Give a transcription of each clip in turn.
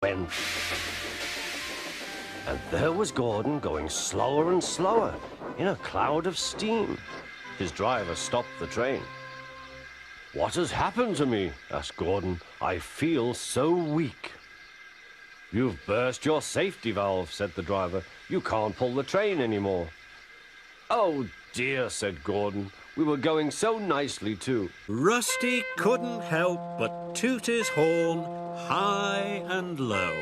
went. And there was Gordon going slower and slower in a cloud of steam. His driver stopped the train. "What has happened to me?" asked Gordon. "I feel so weak." "You've burst your safety valve," said the driver. "You can't pull the train anymore." "Oh dear," said Gordon. "We were going so nicely too." Rusty couldn't help but toot his horn high and low.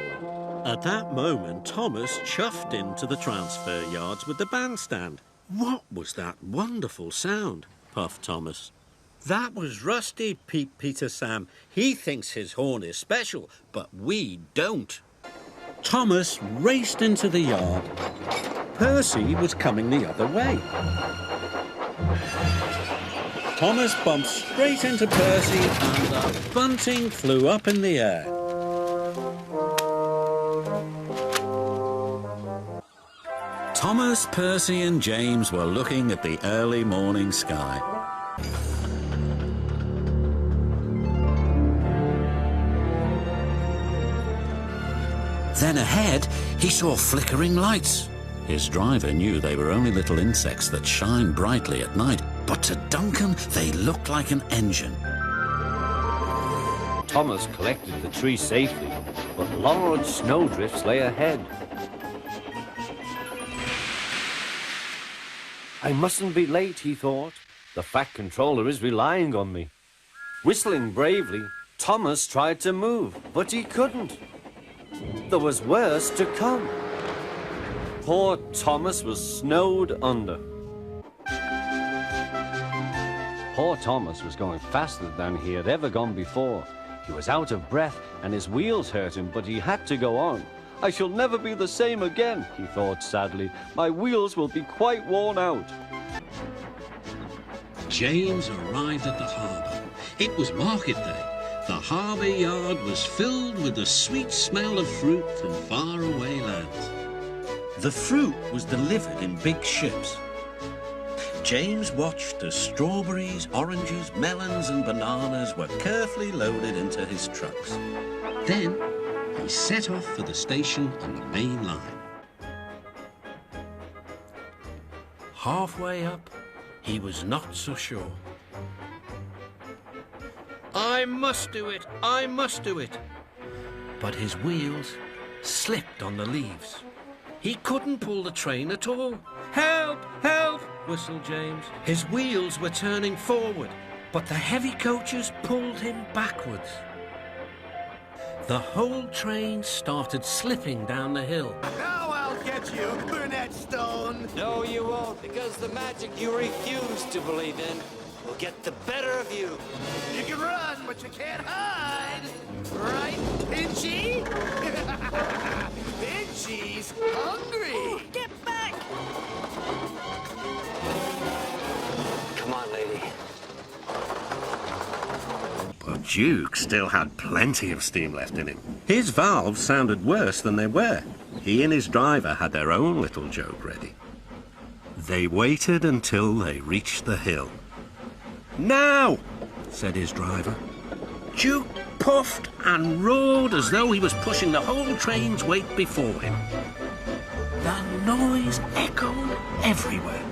At that moment, Thomas chuffed into the transfer yards with the bandstand. "What was that wonderful sound?" puffed Thomas. "That was Rusty," peeped Peter Sam. "He thinks his horn is special, but we don't." Thomas raced into the yard. Percy was coming the other way. Thomas bumped straight into Percy and the bunting flew up in the air. Thomas, Percy and James were looking at the early morning sky. Then ahead, he saw flickering lights. His driver knew they were only little insects that shine brightly at night, but to Duncan, they looked like an engine. Thomas collected the tree safely, but large snowdrifts lay ahead. "I mustn't be late," he thought. "The Fat Controller is relying on me." Whistling bravely, Thomas tried to move, but he couldn't. There was worse to come. Poor Thomas was snowed under. Poor Thomas was going faster than he had ever gone before. He was out of breath and his wheels hurt him, but he had to go on. "I shall never be the same again," he thought sadly. "My wheels will be quite worn out." James arrived at the harbour. It was market day. The harbour yard was filled with the sweet smell of fruit from faraway lands. The fruit was delivered in big ships. James watched as strawberries, oranges, melons and bananas were carefully loaded into his trucks. Then he set off for the station on the main line. Halfway up, he was not so sure. "I must do it! I must do it!" But his wheels slipped on the leaves. He couldn't pull the train at all. "Help! Help!" whistled James. His wheels were turning forward, but the heavy coaches pulled him backwards. The whole train started slipping down the hill. Now I'll get you, Burnett Stone! No, you won't, because the magic you refuse to believe in will get the better of you. You can run, but you can't hide! Right, Pinchy? Pinchy's hungry! Get back! Come on, lady. But Duke still had plenty of steam left in him. His valves sounded worse than they were. He and his driver had their own little joke ready. They waited until they reached the hill. "Now!" said his driver. Duke puffed and roared as though he was pushing the whole train's weight before him. The noise echoed everywhere.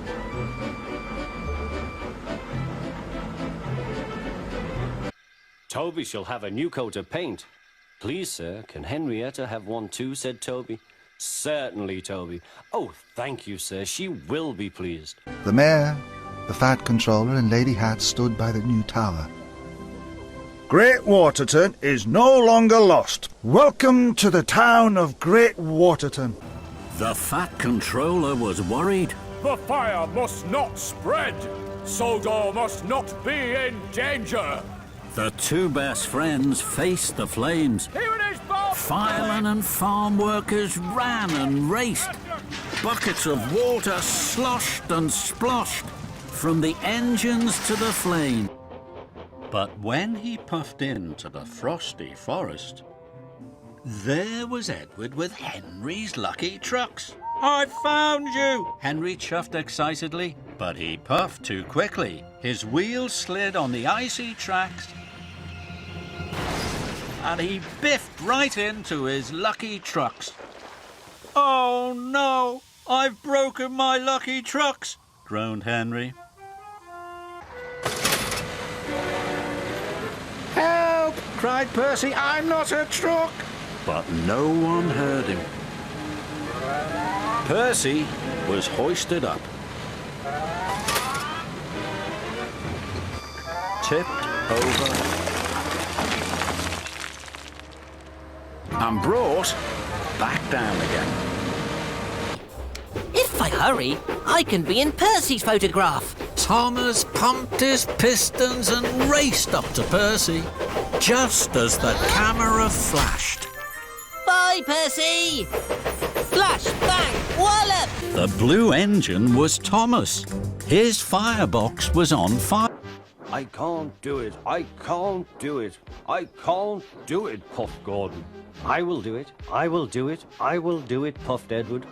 "Toby shall have a new coat of paint." "Please, sir, can Henrietta have one too?" said Toby. "Certainly, Toby." "Oh, thank you, sir. She will be pleased." The mayor, the Fat Controller and Lady Hat stood by the new tower. Great Waterton is no longer lost. Welcome to the town of Great Waterton. The Fat Controller was worried. The fire must not spread. Sodor must not be in danger. The two best friends faced the flames. Here it is, Bob! Firemen and farm workers ran and raced. Buckets of water sloshed and sploshed from the engines to the flame. But when he puffed into the frosty forest, there was Edward with Henry's lucky trucks. "I found you!" Henry chuffed excitedly, but he puffed too quickly. His wheels slid on the icy tracks and he biffed right into his lucky trucks. "Oh, no! I've broken my lucky trucks!" groaned Henry. Help! Cried Percy. I'm not a truck! But no one heard him. Percy was hoisted up, tipped over, and brought back down again. If I hurry, I can be in Percy's photograph. Thomas pumped his pistons and raced up to Percy, just as the camera flashed. Bye, Percy! Flash, bang, wallop! The blue engine was Thomas. His firebox was on fire. I can't do it. I can't do it. I can't do it, puffed Gordon. I will do it. I will do it. I will do it, puffed Edward.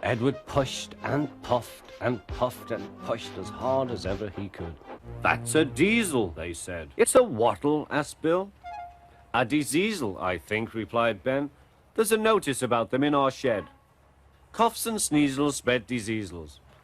Edward pushed and puffed and puffed and pushed as hard as ever he could. That's a diesel, they said. It's a wattle, asked Bill. A diesel, I think, replied Ben. There's a notice about them in our shed. Coughs and sneezels spread diseases.